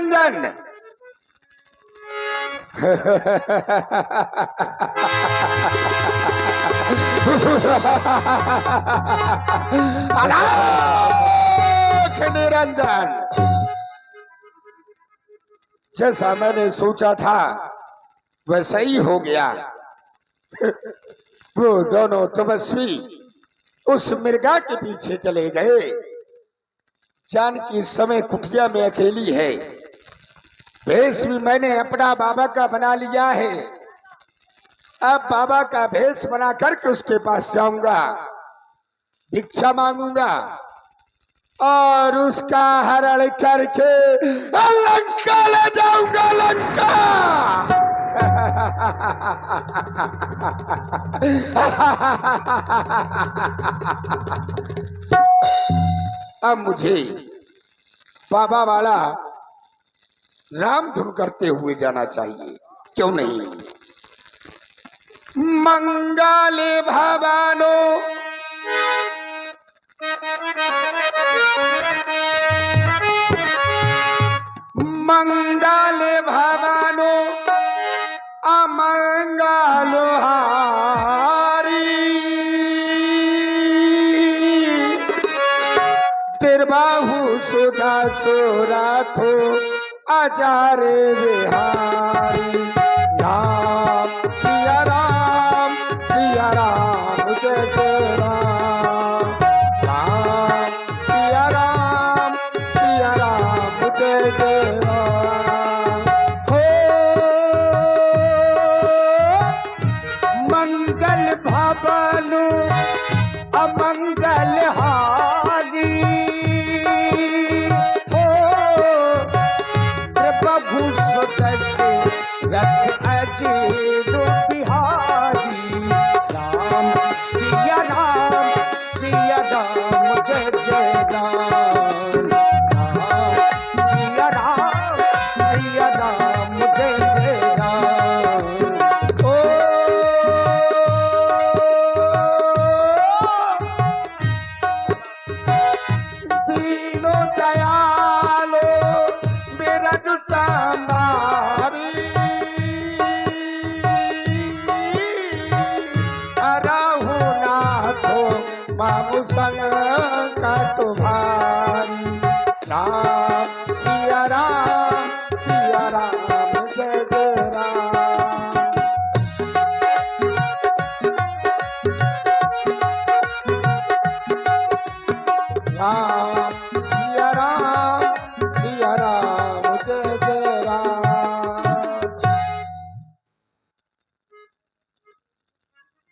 निरंजन। अलाख निरंजन। जैसा मैंने सोचा था वैसा ही हो गया। वो दोनों तपस्वी उस मृगा के पीछे चले गए। जानकी इस समय कुटिया में अकेली है। भेष भी मैंने अपना बाबा का बना लिया है। अब बाबा का भेष बना करके उसके पास जाऊंगा, भिक्षा मांगूंगा और उसका हरण करके लंका ले जाऊंगा। लंका। अब मुझे बाबा वाला राम धुन करते हुए जाना चाहिए, क्यों नहीं। मंगले भवानो मंगले भवानो अमंगलो हारी। तिरबाहु सुधा सोराथो आजारे बिहारी। राम सिया राम जय जय राम। राम सिया राम जय जय राम। हो मंगल भवनु अमंगल हारी। रथ अजीत बिहारी। राम सिया राम जय जय राम। राम सिया राम जय जय राम। ओ दीनो दयालो मेरा दुसामारी। बाबू संग का तुम्हारी। राम सिया राम जय जय राम। राम सिया राम जय जय राम।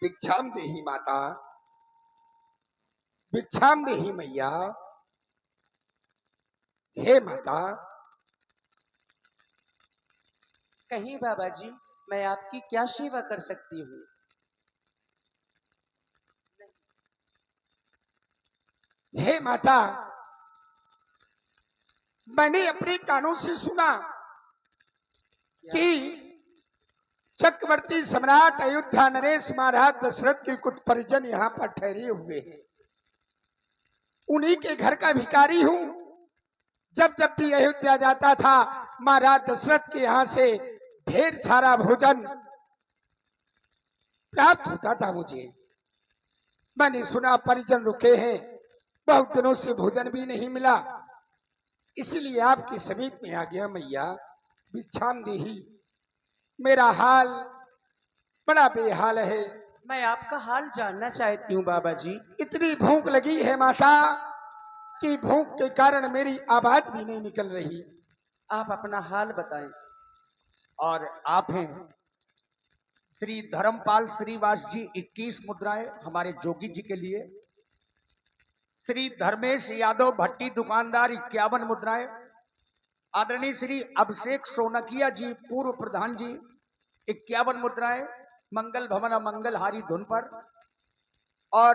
भिक्षाम देहि माता, भिक्षाम देहि मैया। हे माता। कहिए बाबा जी, मैं आपकी क्या सेवा कर सकती हूँ? हे माता, मैंने अपने कानों से सुना कि चक्रवर्ती सम्राट अयोध्या नरेश महाराज दशरथ के कुछ परिजन यहाँ पर ठहरे हुए हैं। उन्हीं के घर का भिखारी हूँ। जब जब भी अयोध्या जाता था महाराज दशरथ के यहाँ से ढेर सारा भोजन प्राप्त होता था मुझे। मैंने सुना परिजन रुके हैं, बहुत दिनों से भोजन भी नहीं मिला, इसलिए आपके समीप में आ गया। मैया भिक्षाम देहि। मेरा हाल बड़ा बेहाल है। मैं आपका हाल जानना चाहती हूँ बाबा जी। इतनी भूख लगी है माता कि भूख के कारण मेरी आवाज भी नहीं निकल रही। आप अपना हाल बताएं। और आप हैं श्री धर्मपाल श्रीवास जी 21 मुद्राएं हमारे जोगी जी के लिए। श्री धर्मेश यादव भट्टी दुकानदार 51 मुद्राएं। आदरणीय श्री अभिषेक सोनकिया जी पूर्व प्रधान जी 51 मुद्राएं मंगल भवन मंगलहारी धुन पर। और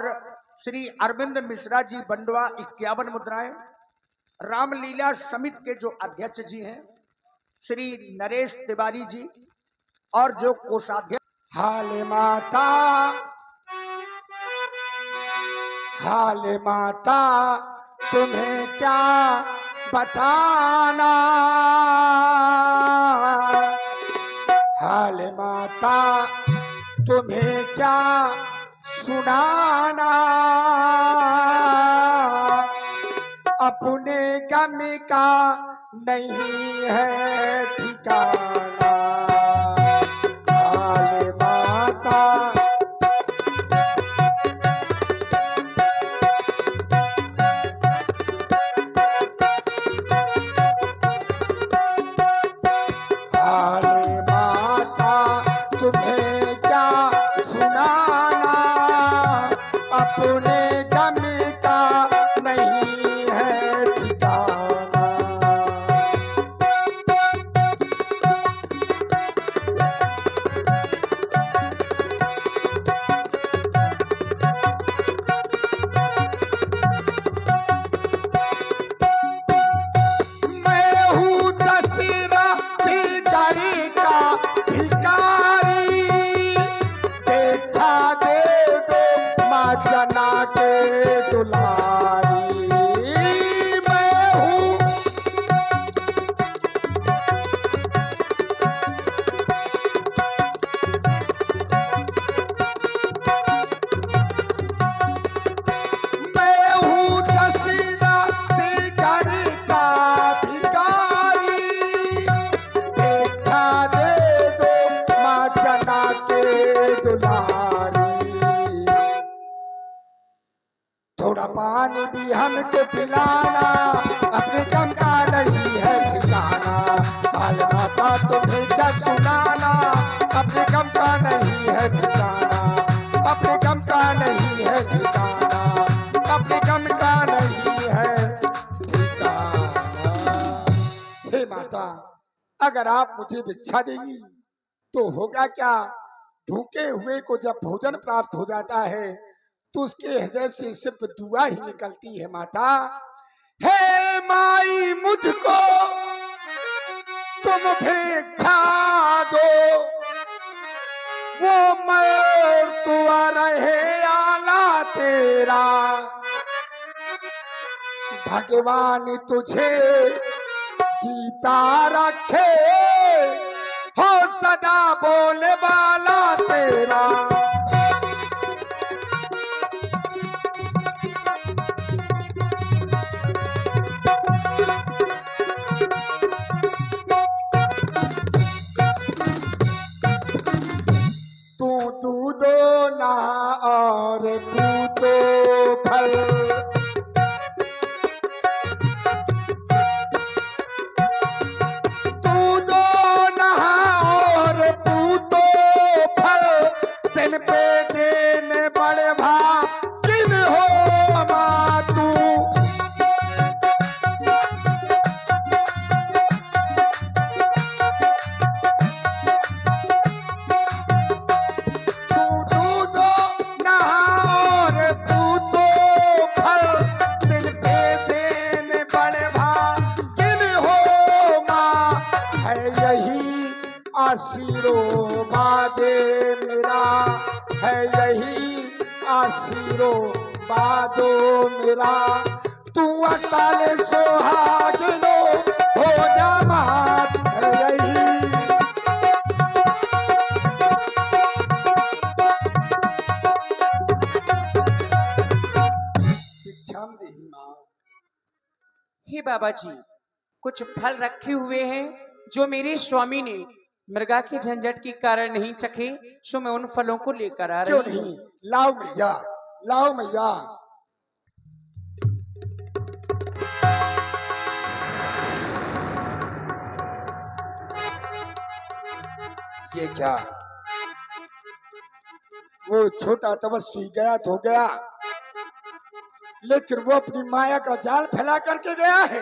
श्री अरविंद मिश्रा जी बंडवा 51 मुद्राएं। रामलीला समिति के जो अध्यक्ष जी हैं श्री नरेश तिवारी जी और जो कोषाध्यक्ष। हाले माता, हाले माता तुम्हें क्या बताना। तुम्हें क्या सुनाना, अपने गम का नहीं है ठिकाना। हाल माता हाल माता तुम्हें क्या सुनाना, अपने गम का नहीं है ठिकाना। मैं हूँ दशहरा भिखारी का भिखारी, देखा दे दो माँ जना के दुलारी। मैं हूँ मैं हूँ दशहरा भिखारी का भिखारी, देखा दे दो माँ जना के दुलारी। थोड़ा पानी भी हमको पिलाना, अपने गम का नहीं है ठिकाना। हाल माता तुम्हें क्या सुनाना, अपने गम का नहीं है ठिकाना। अपने गम का नहीं है ठिकाना, अपने गम का नहीं है ठिकाना। हे माता, अगर आप मुझे भिक्षा देंगी तो होगा क्या, भूखे हुए को जब भोजन प्राप्त हो जाता है तो उसके हृदय से सिर्फ दुआ ही निकलती है। माता, हे माई मुझको तुम भिक्षा दो, वो मरतुआ रहे आला तेरा। भगवान तुझे जीता रखे, हो सदा बोले वाला तेरा। तू दूधो ना और पूतो फल, दूधो नहा और पूतो फल, दिन पे दिन बड़े भागिन हो माँ तू। तू दूधो नहा और पूतो फल, दिन पे दिन बड़े भागिन हो माँ। है यही आशीर्वाद मेरा, है यही आशीर्वाद मेरा। तू अकाल सुहागिनो हो जा मात, है यही। भिक्षाम देहि माँ। हे बाबा जी, कुछ फल रखे हुए हैं जो मेरे स्वामी ने मृगा के झंझट के कारण नहीं चखे, सो मैं उन फलों को लेकर आ क्यों रही हूँ। नहीं, लाओ मैया, लाओ मैया। ये क्या, वो छोटा तपस्वी गया तो गया, लेकिन वो अपनी माया का जाल फैला करके गया है।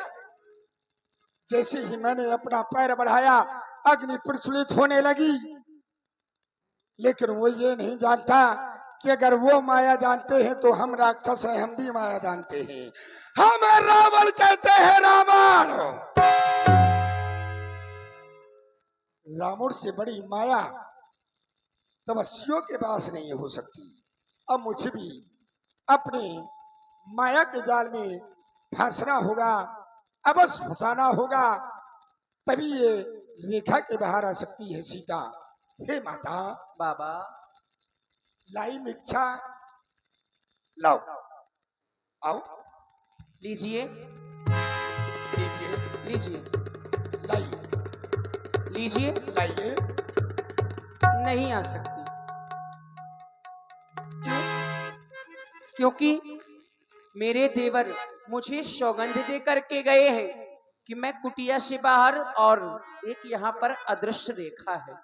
जैसे ही मैंने अपना पैर बढ़ाया, अग्नि प्रज्वलित होने लगी, लेकिन वो ये नहीं जानता कि अगर वो माया जानते हैं तो हम राक्षस हैं, हम भी माया जानते हैं। हम रावण कहते हैं, रावण। रावण से बड़ी माया तपस्वियों के पास नहीं हो सकती। अब मुझे भी अपने माया के जाल में फंसना होगा, अवश्य फंसाना होगा, तभी ये रेखा के बाहर आ सकती है सीता। हे माता, बाबा, लाई मिच्छा, लाओ, आओ, लीजिए लीजिए, लीजिए लाइए, लीजिए। लाइए। नहीं आ सकती। क्यों? क्योंकि मेरे देवर मुझे सौगंध दे करके गए हैं कि मैं कुटिया से बाहर, और एक यहाँ पर अदृश्य रेखा है,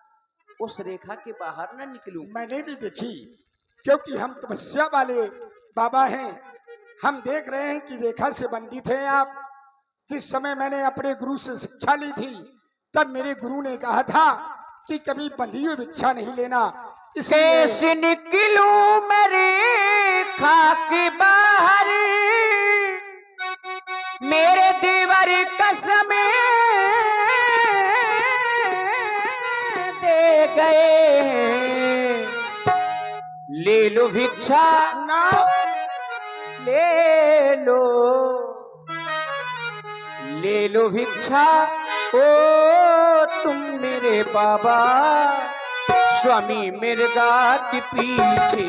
उस रेखा के बाहर न निकलूं। मैंने भी देखी, क्योंकि हम तपस्या वाले बाबा हैं। हम देख रहे हैं कि रेखा से बंधित हैं आप। जिस समय मैंने अपने गुरु से शिक्षा ली थी, तब मेरे गुरु ने कहा था कि कभी बंधी हुई भिक्षा नहीं लेना। कैसे निकलूं मैं रेखा के बाहर, मेरे देवर कसम दे गए, ले लो भिक्षा, ना, ले लो, ले लो भिक्षा। ओ तुम मेरे बाबा स्वामी मिर्गा के पीछे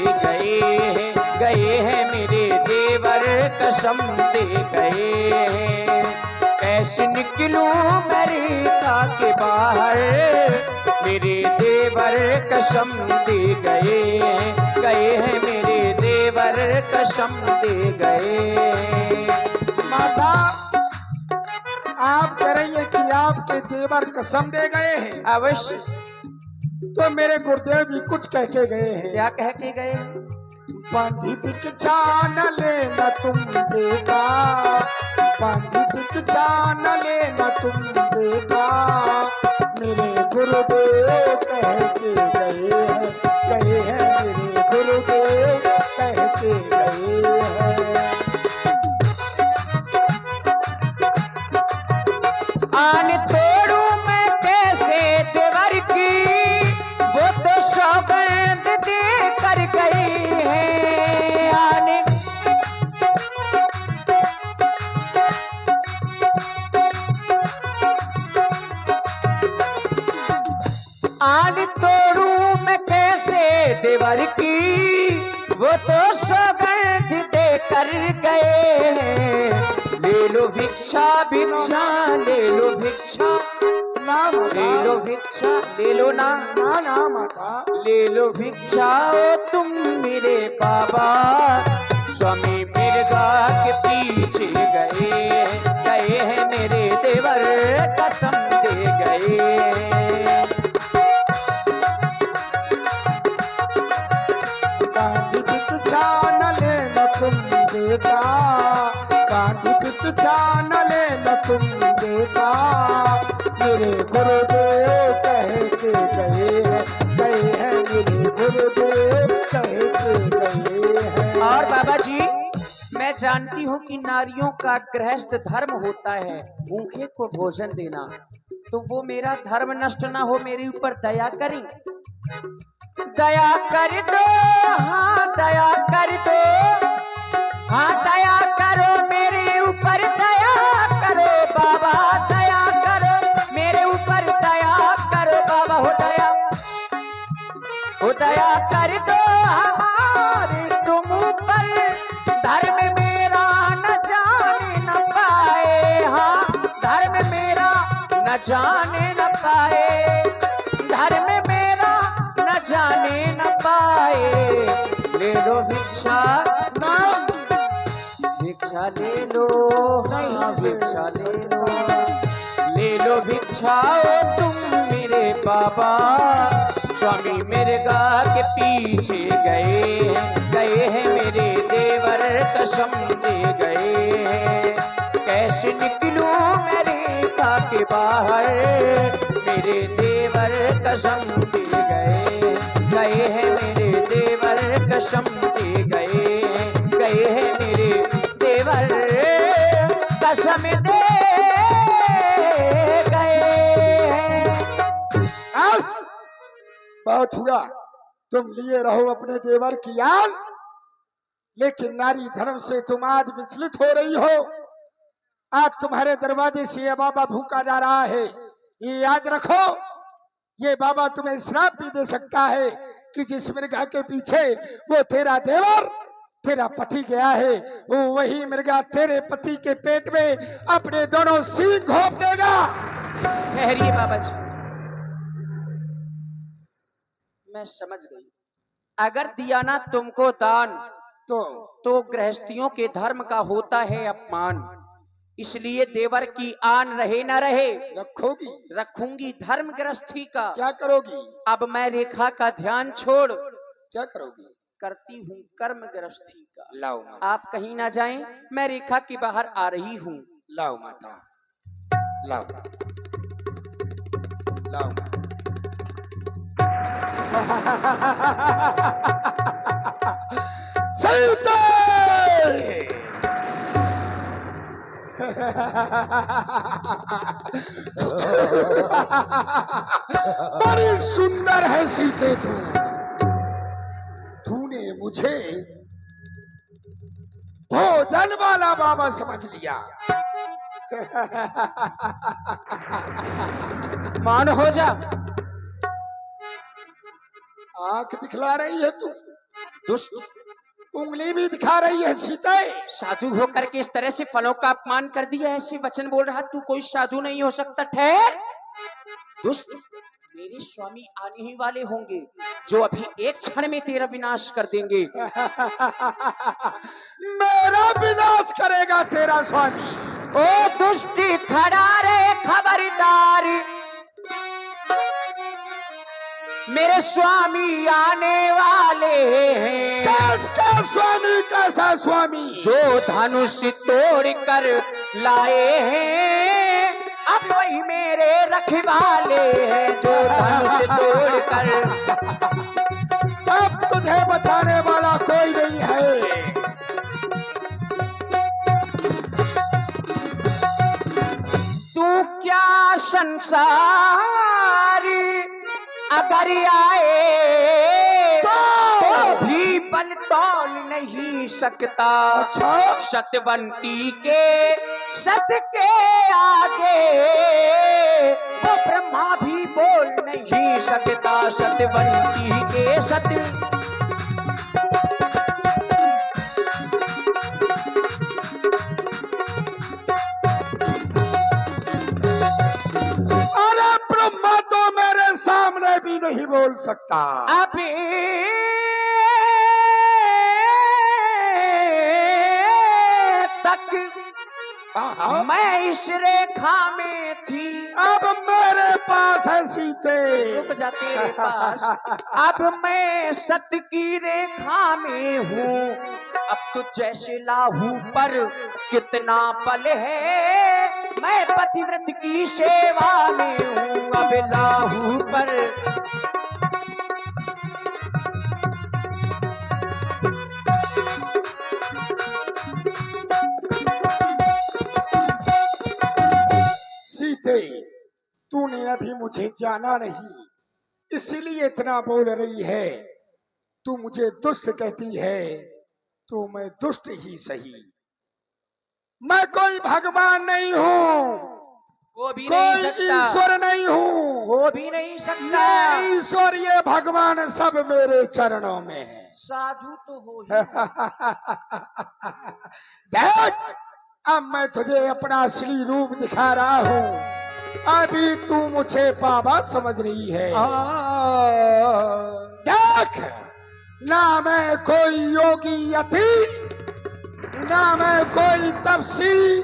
गए हैं मेरे देवर कसम दे गए हैं। कैसे निकलूं मैं रेखा के बाहर, मेरे देवर कसम दे गए हैं मेरे देवर कसम दे गए। माता आप कह रही है कि आपके देवर कसम दे गए हैं, अवश्य। तो मेरे गुरुदेव भी कुछ कह के गए हैं। क्या कह के गए? बंधी भिक्षा न लेना तुम बेटा, बंधी भिक्षा न लेना तुम बेटा, मेरे गुरुदेव कह के गए हैं मेरे गुरुदेव कह के गए हैं। आन तोड़ू मैं कैसे देवर की, वो तो सौगंध दे कर गई है। आन तोड़ू मैं कैसे देवर की, वो तो सौगंध दे कर गए हैं। ले लो भिक्षा भिक्षा, ले लो भिक्षा, ना ले लो माता, भिक्षा, ले लो ना, ना ना माता, ले लो भिक्षा। ओ तुम मेरे बाबा स्वामी मिर्गा के पीछे गए हैं मेरे देवर कसम दे गए। गांधी भिक्षा न लेना तुम बेटा, गांधी भिक्षा न लेना तुम बेटा, मेरे गुरुदेव कह के गए हैं मेरे गुरुदेव कह के गए हैं। और बाबा जी, मैं जानती हूँ कि नारियों का गृहस्थ धर्म होता है भूखे को भोजन देना, तो वो मेरा धर्म नष्ट ना हो, मेरे ऊपर दया करें। दया कर दो, हाँ दया कर दो, हाँ दया करो मेरे ऊपर, दया करो बाबा, दया करो मेरे ऊपर, दया करो बाबा, हो दया कर दो हमारे तुम ऊपर, धर्म मेरा न जाने न पाए, हाँ धर्म मेरा न जाने न पाए, धर्म मेरा न जाने न पाए। ले लो भिक्षा, ना भिक्षा ले लो, हाँ भिक्षा ले लो, ले लो भिक्षा। ओ तुम मेरे बाबा स्वामी मिर्गा के पीछे गए हैं मेरे देवर कसम दे गए हैं। कैसे निकलूं मैं रेखा के बाहर, मेरे देवर कसम दे गए हैं मेरे देवर कसम दे गए हैं मेरे देवर कसम दे गए हैं। बस बहुत हुआ, तुम लिए रहो अपने देवर की आन, लेकिन नारी धर्म से तुम आज विचलित हो रही हो। आज तुम्हारे दरवाजे से ये बाबा भूखा जा रहा है, ये याद रखो। ये बाबा तुम्हें श्राप भी दे सकता है कि जिस मृगा के पीछे वो तेरा देवर तेरा पति गया है, वही मृगा तेरे पति के पेट में अपने दोनों सींग घोंप देगा। ठहरिए बाबा जी, मैं समझ गई। अगर दिया ना तुमको दान तो गृहस्थियों के धर्म का होता है अपमान, इसलिए देवर की आन रहे ना रहे रखोगी, रखूंगी धर्म गृहस्थी का। क्या करोगी? अब मैं रेखा का ध्यान छोड़ क्या करोगी? करती हूँ कर्म गृहस्थी का। लाओ माता, आप कहीं ना जाएं, मैं रेखा के बाहर आ रही हूँ। लाओ माता, लाओ लाओ सीते बड़ी सुंदर है सीते तूने मुझे भोजन वाला बाबा समझ लिया। मान हो जा। आंख दिखला रही है तू, दुष्ट, उंगली भी दिखा रही है सीते। साधु होकर के इस तरह से फलों का अपमान कर दिया, ऐसे वचन बोल रहा, तू कोई साधु नहीं हो सकता। ठहर दुष्ट, मेरे स्वामी आने ही वाले होंगे जो अभी एक क्षण में तेरा विनाश कर देंगे। मेरा विनाश करेगा तेरा स्वामी? ओ दुष्टी खड़ा रे, खबरदार, मेरे स्वामी आने वाले हैं। कैसा स्वामी? कैसा स्वामी? जो धनुष तोड़ कर लाए हैं, अब वही मेरे रखवाले हैं। जो धनुष तोड़ कर, अब तुझे बचाने वाला कोई नहीं है। तू क्या संसार अगर आए तो भी बल तोल नहीं सकता। अच्छा? सतवंती के सत के आगे वो ब्रह्मा भी बोल नहीं सकता। सतवंती के सत, अरे ब्रह्मा तो मेरे सामने भी नहीं बोल सकता। अभी तक मैं इस रेखा में थी, अब मेरे पास है सीते। रुक जा तेरे पास। अब मैं सत्य की रेखा में हूँ। अब तो जैसे लाहू पर कितना बल है, मैं पतिव्रत की सेवा में हूँ। अब लाहू पर सीते, तूने अभी मुझे जाना नहीं, इसलिए इतना बोल रही है। तू मुझे दुष्ट कहती है तो मैं दुष्ट ही सही। मैं कोई भगवान नहीं हूँ, वो भी नहीं कोई सकता, ईश्वर नहीं हूँ। वो भी नहीं सकता। ये ईश्वर ये भगवान सब मेरे चरणों में है। साधु तो हो ही। देख, अब मैं तुझे अपना असली रूप दिखा रहा हूँ। अभी तू मुझे बाबा समझ रही है। देख, ना मैं कोई योगी यति, ना मैं कोई तपसी,